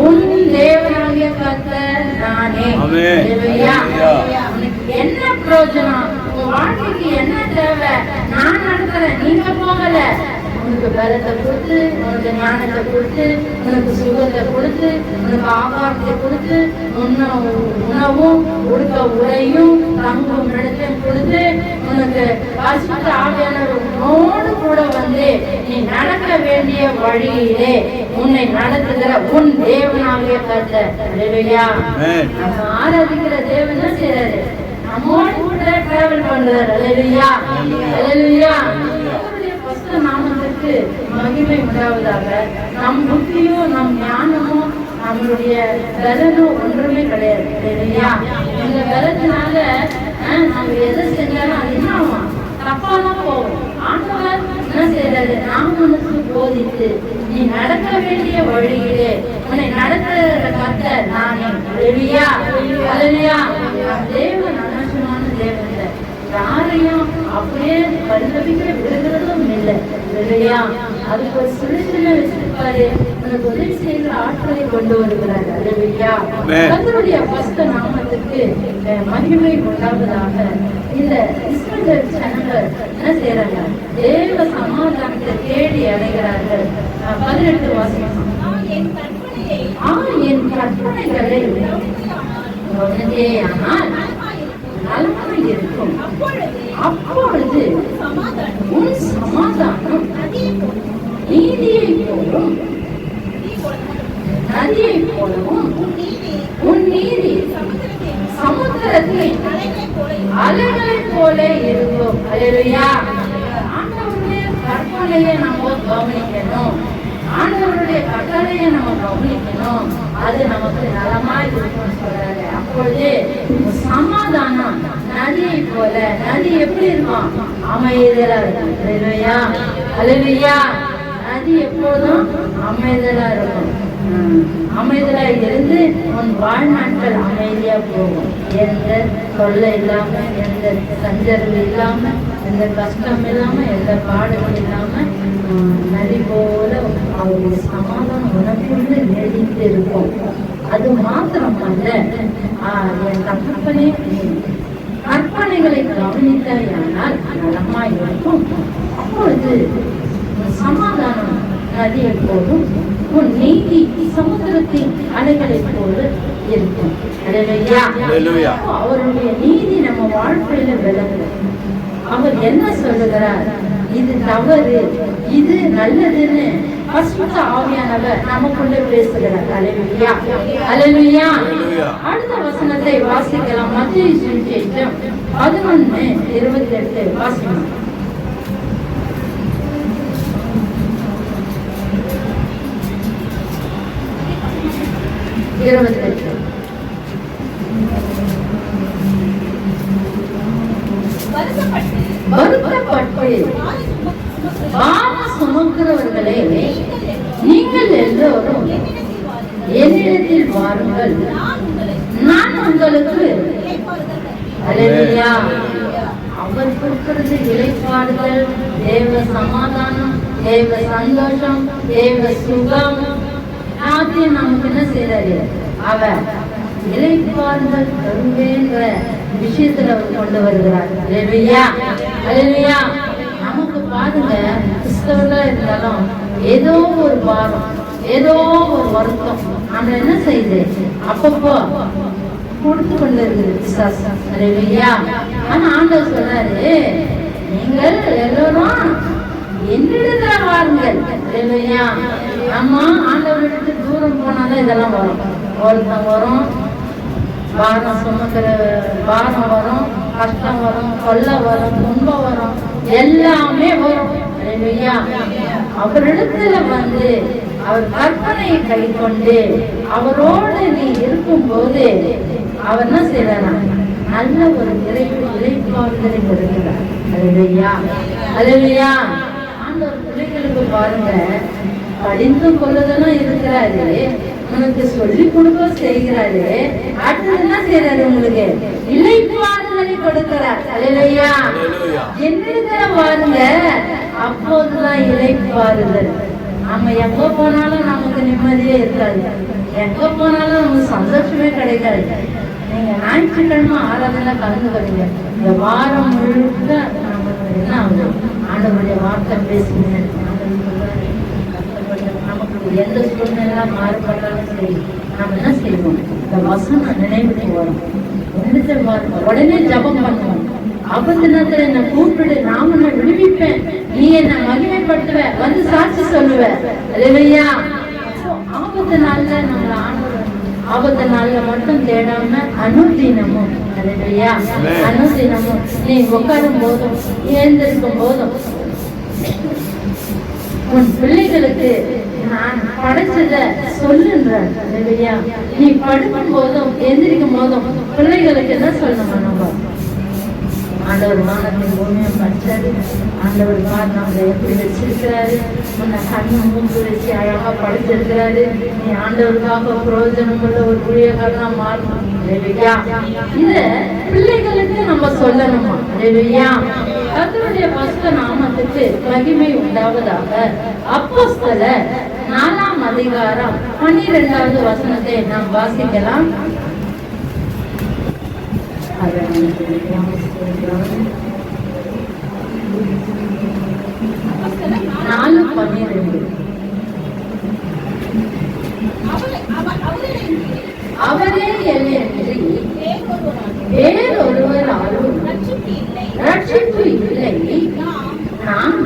உன் தேவனாகிய கர்த்தர் நானே. உனக்கு என்ன பிரயோஜனம்? உன் வாழ்க்கைக்கு என்ன தேவை? நான் நடத்துறேன், நீங்க போகல. உனக்கு பலத்தை கொடுத்து, உனக்கு ஞானத்தை கொடுத்து, உனக்கு சுகத்தை கொடுத்து, உனக்கு ஆகாரத்தை கொடுத்து, உணவும் உடுக்க உரையும் தங்கும் இடத்தையும் கொடுத்து, உனக்கு பரிசுத்த ஆவியானவர் உன்னோடு கூட வந்து நீ நடக்க வேண்டிய வழியிலே உன்னை நடத்துகிற உன் தேவனாகிய கர்த்தர். அல்லேலூயா. நம்ம ஆராதிக்கிற தேவன் தான் செய்றாரு, நம்மோடு கூட டிராவல் பண்றாரு. அல்லேலூயா, அல்லேலூயா. நாமத்துக்கு மகிமை உண்டாவதாக. நம் புத்தியும் நம் ஞானமும் நம்மளுடைய பலனும் ஒன்றுமே கிடையாது இல்லையா? இந்த பலத்தினால நம்ம எதை செஞ்சாலும் அது என்ன ஆகும்? தப்பாதான் போகும். ஆண்டவர் என்ன செய்யறாரு? நாம் உனக்கு போதித்து நீ நடக்க வேண்டிய வழியிலே உன்னை நடத்துகிற கர்த்தர் நானே. அல்லேலூயா, அல்லேலூயா. தேவன் அனாவசியமான தேவன் இல்லை, யாரையும் அப்படியே பரிதபிக்க விடுகிறதும் இல்லை இல்லையா? அதுக்கு ஒரு சுழற்சியில வச்சிருப்பாரு, உனக்கு உதவி செய்கிற ஆட்களை கொண்டு வருகிறார். அல்லேலூயா. கர்த்தருடைய பரிசுத்த நாமத்துக்கு மகிமை உண்டாவதாக. இந்த இஸ்ரவேல் ஜனங்கள் என்ன செய்யறாங்க? தேவ சமாதானத்தை தேடி அடைகிறார்கள். 18 வாசியம். என் கற்பனைகளை ஆனால் நலமாய் இருக்கும், அப்பொழுது உன் சமாதானம் நீதியை போலும் நதியை போலவும் உன் நீதி சமுத்திரத்தின் அலைகளை போல இருக்கும். அல்லேலூயா. ஆண்டவருடைய கற்பனையை நம்ம கவனிக்கணும், ஆண்டவருடைய கட்டளையை நம்ம கவனிக்கணும். அது நமக்கு நலமாய் இருக்கும்னு சொல்றாரு. அப்பொழுது சமாதானம் நதியை போல. நதி எப்படி இருக்கும்? அமைதலா இருக்கும். அல்லேலூயா, அல்லேலூயா. நதி எப்போதும் அமைதலா இருக்கும். அமைதலா இருந்து உன் வாழ்நாட்கள் அமைதியா போகும். எந்த தொல்லை இல்லாம, எந்த சஞ்சரவு இல்லாம, எந்த கஷ்டம் இல்லாம, எந்த பாடுகள் இல்லாம நதி போல அவருடைய சமாதானம் உனக்குள்ள நீடித்து இருக்கும். அது மாத்திரம் அல்ல, என் கற்பனை கற்பனைகளை கவனித்தால் நலமாய் இருக்கும். அப்பொழுது சமாதானம் நதியை போலும், உன் நீதி சமுத்திரத்தின் அலைகளை போல இருக்கும். அவருடைய நீதி நம்ம வாழ்க்கையில விளங்கும். அவர் என்ன சொல்லுகிறார்? இது தவறு, இது நல்லதுன்னு பரிசுத்த ஆவியானவர் நமக்குள்ள பேசுகிறார். அல்லேலூயா, அல்லேலூயா. அடுத்த வசனத்தை வாசிக்கலாம். மத்தேயு சுவிசேஷம் 11:28 வாசிக்கலாம். வருத்தப்பட்டு பாரம் சுமக்கிறவர்களே, நீங்கள் எல்லோரும் என்னிடத்தில் வாருங்கள், நான் உங்களுக்கு அல்லேலூயா. அவர் கொடுக்கிறது இளைப்பாறுதல், தேவ சமாதானம், தேவ சந்தோஷம், தேவ சுகம். எல்லாத்தையும் நமக்கு என்ன செய்யறாரு? அவர் இளைப்பாறுதல் தருவேன்ற விஷயத்துல அவர் கொண்டு வருகிறார். அல்லேலூயா, அல்லேலூயா. நமக்கு பாருங்க, கிறிஸ்தவர்களா இருந்தாலும் ஏதோ ஒரு பாரம், ஏதோ ஒரு வருத்தம் நம்ம என்ன செய்யுது? அப்பப்போ கொடுத்து கொண்டு இருக்குது விசுவாசம். அல்லேலூயா. ஆனா ஆண்டவர் சொல்றாரு, நீங்கள் எல்லோரும் என்னிடத்துல வாருங்கள். அல்லேலூயா. நம்ம ஆண்டவர் விட்டு தூரம் போனாதான் இதெல்லாம் வரும். வருத்தம் வரும், பாரம் சுமக்கிற பாரம் வரும், கஷ்டம் வரும், கொள்ளை வரும், துன்பம் வரும், எல்லாமே வரும். அல்லேலூயா. அவரிடத்துல வந்து அவர் கற்பனையை கை கொண்டு அவரோடு நீ இருக்கும் போது அவர் என்ன செய்யறா? நல்ல ஒரு இளைப்பாறுதலை கொடுக்கிறார். அல்லேலூயா, அல்லேலூயா. ஆண்டவர் பிள்ளைகளுக்கு பாருங்க, படிந்து கொள்ளுதலும் இருக்கிறாரு, உனக்கு சொல்லி கொடுக்க செய்கிறாரு, அடுத்தது என்ன செய்யறாரு? உங்களுக்கு இளைப்பாறுதலை கொடுக்கிறார். அல்லேலூயா. என்னிடத்துல பாருங்க, அப்போதுதான் இளைப்பாறுதல். நம்ம எங்க போனாலும் நமக்கு நிம்மதியே இருக்காது, எங்க போனாலும் நமக்கு சந்தோஷமே கிடைக்காது. நீங்க ஞாயிற்றுக்கிழமை ஆராதனை கலந்துக்கிறீங்க, இந்த வாரம் முழுக்க நமக்கு என்ன ஆகுது? ஆண்டவருடைய வார்த்தை பேசுங்க. நமக்கு எந்த சூழ்நிலை மாறுபட்டாலும் சரி, நம்ம என்ன செய்வோம்? இந்த வசனம் நினைவுக்கு வரும். உடனே ஜபம் பண்ணுவோம். ஆபத்து நேரத்துல என்ன கூப்பிடு, நான் உன்னை விடுவிப்பேன், நீ என்ன மகிமைப்படுத்துவ, வந்து சாட்சி சொல்லுவ. அல்லேலூயா. ஆபத்து நாள்ல நம்மள ஆண்டவர் ஆபத்து நாள்ல மட்டும் தேடாம அனுதினமும், அல்லேலூயா, அனுதினமும் நீ உட்காரும் போதும் எழுந்திருக்கும் போதும் உன் பிள்ளைகளுக்கு நான் படைச்சத சொல்லுன்றார். அல்லேலூயா. நீ படுக்கும் போதும் எந்திரிக்கும் போதும் பிள்ளைகளுக்கு என்ன சொல்லணும்? நம்ம ஆண்டவர் வானத்தின் பூமியை படைச்சாரு, ஆண்டவர் பார் நம்மளை எப்படி வச்சிருக்கிறாரு, உன்னை கண்ணு மூக்கு வச்சு அழகா படைச்சிருக்கிறாரு, நீ ஆண்டவருக்காக பிரயோஜனம் உள்ள ஒரு ஊழியக்காரனா மாறணும். அல்லேலூயா. இத பிள்ளைகளுக்கு நம்ம சொல்லணுமா? அல்லேலூயா. கர்த்தருடைய பரிசுத்த நாமத்துக்கு மகிமை உண்டாவதாக. அப்போஸ்தலர் 4ஆம் அதிகாரம் 12வது வசனத்தை நாம் வாசிக்கலாம். 4:12. அவரே என்னையன்றி வேறொருவராலும் ரட்சிப்பு இல்லை, நான்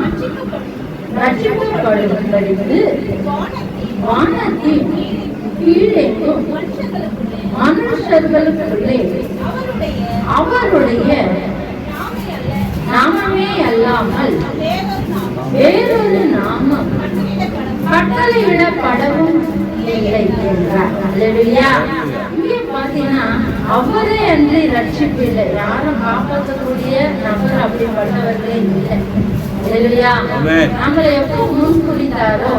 ரட்சிக்கப்படும்படிக்கு வானத்தின் கீழேக்கும் மனுஷர்களுக்குள்ளே அவருடைய நாமமே அல்லாமல் வேறொரு நாமம் கட்டளையிடப்படவும் இல்லை என்றார். அல்லேலூயா. இங்கே பாத்தீங்கன்னா அவரே அன்றி ரட்சிப்பு இல்லை. யாரும் காப்பாற்றக்கூடிய நபர் அப்படிப்பட்டவர்களே இல்லை. அல்லேலூயா. நம்மளை எப்போ முன் குறித்தாரோ,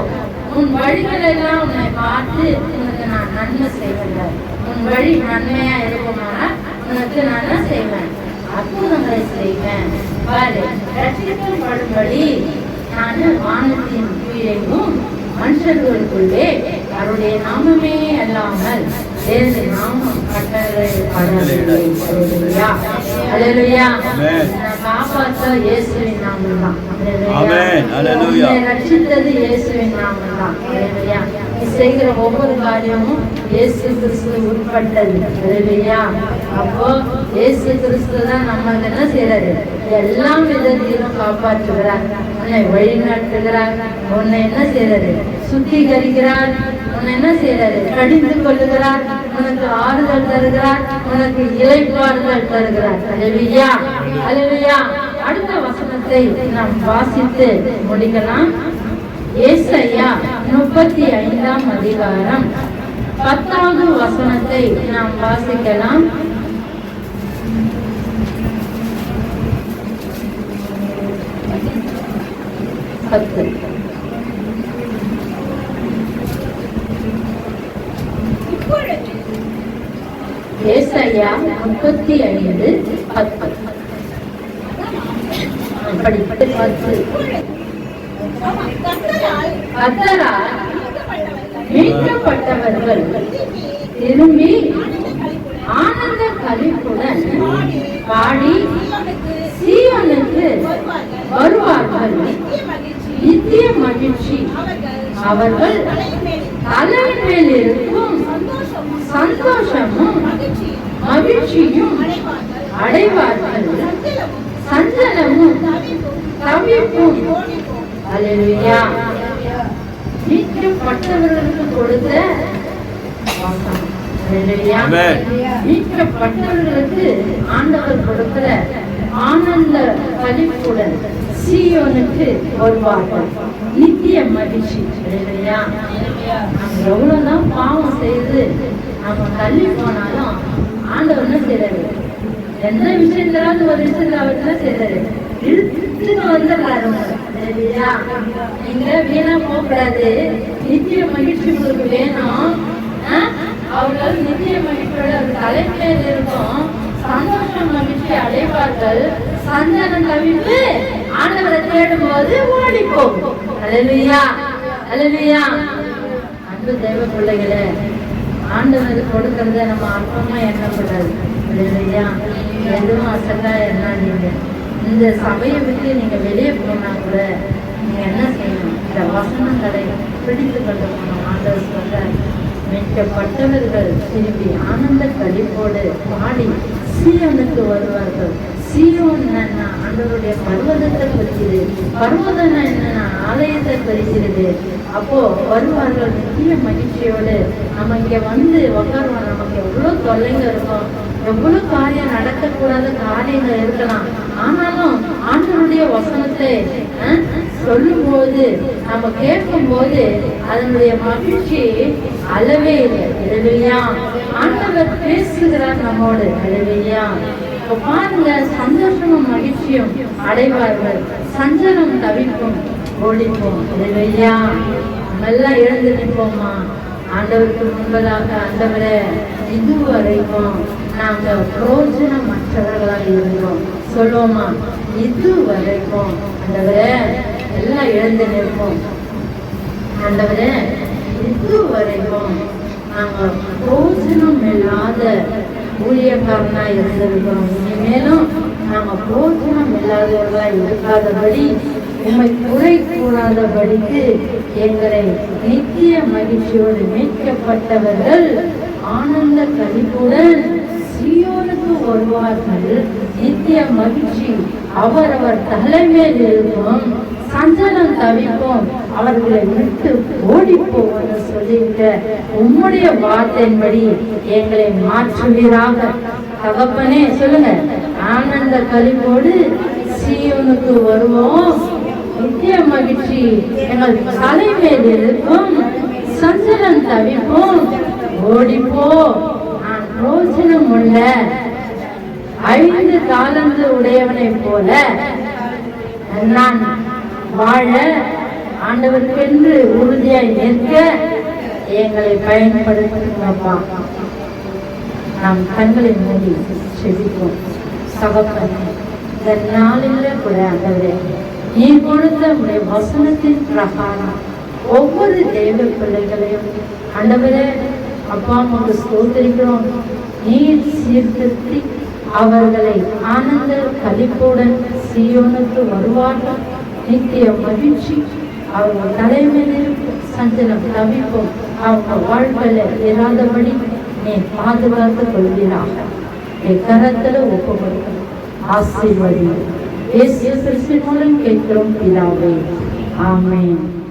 உன் வழிகள் எல்லாம் உன்னை பார்த்து உனக்கு நான் நன்மை செய்வேன், உன் வழி நன்மையா இருக்குமானா உனக்கு நான் என்ன செய்வேன்? அற்புதங்களை செய்வேன். பாரு, ரட்சிக்கப்படும்படி நான் வானத்தின் கீழேயும் மனுஷர்களுக்குள்ளே அவருடைய நாமமே அல்லாமல் வேறு நாமம் கட்டளையிடப்படவில்லை. அல்லேலூயா, அல்லேலூயா. காப்பாற்ற இயேசுவின் நாமம் தான். அல்லேலூயா. ரட்சித்தது இயேசுவின் நாமம் தான். அல்லேலூயா. நீ செய்கிற ஒவ்வொரு காரியமும் இயேசு கிறிஸ்து உட்பட்டது. அல்லேலூயா. அப்போ இயேசு கிறிஸ்து தான் நம்ம என்ன செய்யறாரு? எல்லா விதத்திலும் காப்பாற்றுகிறார். உன்னை வழிநடத்துகிறார். உன்னை என்ன செய்யறாரு? சுத்திகரிக்கிறார். உன்னை என்ன செய்யறாரு? கடிந்து கொள்ளுகிறார். உனக்கு ஆறுதல் தருகிறார். உனக்கு இளைப்பாறுதல் தருகிறார். அல்லேலூயா, அல்லேலூயா. அடுத்த வசனத்தை நாம் வாசித்து முடிக்கலாம். ஏசாயா 35ஆம் அதிகாரம் 10வது வசனத்தை நாம் வாசிக்கலாம். ஏசாயா 35:10 கர்த்தரால் மீட்கப்பட்டவர்கள் திரும்பி ஆனந்த களிப்புடன் பாடி சீயோனுக்கு வருவார்கள். நித்திய மகிழ்ச்சி அவர்கள் தலையின் மேல் இருக்கும் சந்தோஷமும் மகிழ்ச்சியும் அடைவார்கள். சஞ்சலமும் தவிப்பும். அல்லேலூயா. மீட்கப்பட்டவர்களுக்கு கொடுத்த வாசம். அல்லேலூயா. மீட்கப்பட்டவர்களுக்கு ஆண்டவர் கொடுக்கிற ஆனந்த களிப்புடன் சீயோனுக்கு வருவார்கள். நித்திய மகிழ்ச்சி. அல்லேலூயா. நம்ம எவ்வளவுதான் பாவம் செய்து நம்ம தள்ளி போனாலும் ஆண்டவர் என்ன செய்யறாரு? எந்த விஷயத்திலாவது ஒரு விஷயத்துல அவர் என்ன செய்யறாரு? இழுத்துட்டு வந்துடுறாரு. நீங்க வீணா போகக்கூடாது. நித்திய மகிழ்ச்சி உங்களுக்கு வேணும். அவர்கள் நித்திய மகிழ்ச்சியோட தலைமையில் இருக்கும். சந்தோஷம் மகிழ்ச்சி அடைவார்கள். சந்தனம் தவிர்த்து ஆண்டவரை தேடும் போது ஓடி போகும். அல்லேலூயா, அல்லேலூயா. அன்பு தெய்வ பிள்ளைகளே, ஆண்டவர் கொடுக்கறத நம்ம அற்பமா எண்ணக்கூடாது. இல்லையா? எதுவும் அசட்டா எண்ணாதீங்க. இந்த சபையை விட்டு நீங்க வெளியே போனா கூட நீங்க என்ன செய்யணும்? இந்த வசனங்களை பிடித்து கொண்டு போகணும். ஆண்டவர் சொல்ற மீட்கப்பட்டவர்கள் திரும்பி ஆனந்த களிப்போடு பாடி சீயோனுக்கு வருவார்கள். சீயோன் என்னன்னா ஆண்டவருடைய பர்வதத்தை குறிக்கிறது. பர்வதம் என்னன்னா ஆலயத்தை குறிக்கிறது. அப்போ வருவார்கள் நித்திய மகிழ்ச்சியோடு. நம்ம இங்க வந்து உட்காருவோம். நமக்கு எவ்வளவு தொல்லைங்க இருக்கும், எவ்வளவு காரியம் நடக்கக்கூடாத காரியங்கள் இருக்கலாம். ஆனாலும் ஆண்டவருடைய வசனத்தை சொல்லும் போது நம்ம கேட்கும் போது அதனுடைய மகிழ்ச்சி அளவே இல்லை. அல்லேலூயா. ஆண்டவர் பேசுகிறார் நம்மோடு. அல்லேலூயா. இப்ப பாருங்க, சந்தோஷமும் மகிழ்ச்சியும் அடைவார்கள். சஞ்சலம் தவிப்பும் ஓடிப்போம். அல்லேலூயா. நம்ம எல்லாம் எழுந்து நிற்போமா? ஆண்டவருக்கு முன்பதாக ஆண்டவரே, இதுவரைக்கும் நாங்க பிரயோஜனமற்றவர்களாக இருந்தோம் சொல்லுவோமா? இதுவரைக்கும் ஆண்டவரே, எல்லாம் எழுந்து நிற்போம். ஆண்டவரே, இதுவரைக்கும் நாங்க பிரயோஜனம் இல்லாத ஊழியக்காரனா இருந்திருக்கிறோம். இனிமேலும் நாங்க பிரயோஜனம் இல்லாதவர்களா இருக்காதபடி, உண்மை குறை கூடாதபடிக்கு எங்களை நித்திய மகிழ்ச்சியோடு மீட்கப்பட்டவர்கள் ஆனந்த களிப்புடன் சீயோனுக்கு வருவார்கள். நித்திய மகிழ்ச்சி அவரவர் தலைமையில் இருக்கும். சஞ்சலம் தவிப்போம் அவர்களை விட்டு ஓடி போவதை சொல்லியிருக்க உம்முடைய வார்த்தையின்படி எங்களை மாற்றுவீராக. தகப்பனே சொல்லுங்க, ஆனந்த களிப்போடு சீயோனுக்கு வருவோம். நித்திய மகிழ்ச்சி எங்கள் தலைமையில் இருக்கும். சஞ்சலம் தவிப்போம் ஓடிப்போ. நான் பிரோஜனம் உள்ள 5 தாலந்து உடையவனை போல நான் வாழ ஆண்டவருக்கென்று உறுதியாய் நிற்க எங்களை பயன்படுத்துங்கப்பா. நாம் கண்களை மூடி செபிப்போம். தகப்பனே, இந்த நாளில் கூட ஆண்டவரே, நீ கொடுத்த உடைய வசனத்தின் பிரகாரம் ஒவ்வொரு தெய்வ பிள்ளைகளையும் ஆண்டவரே அப்பா அம்மாவுக்கு ஸ்தோத்திரிக்கிறோம். நீர் சீர்திருத்தி அவர்களை ஆனந்த களிப்புடன் சீயோனுக்கு வருவார்கள். நித்திய மகிழ்ச்சி அவர்கள் தலைமையில் சஞ்சலம் தவிப்போம் அவங்க வாழ்க்கையில இராதபடி நீ பாதுகாத்து கொள்வீராக. நீ கரத்துல ஒப்பு கொடுக்கணும். ஆசீர்வதி இயேசு கிறிஸ்துவின் மூலம் கேட்கிறோம் பிதாவே. ஆமென்.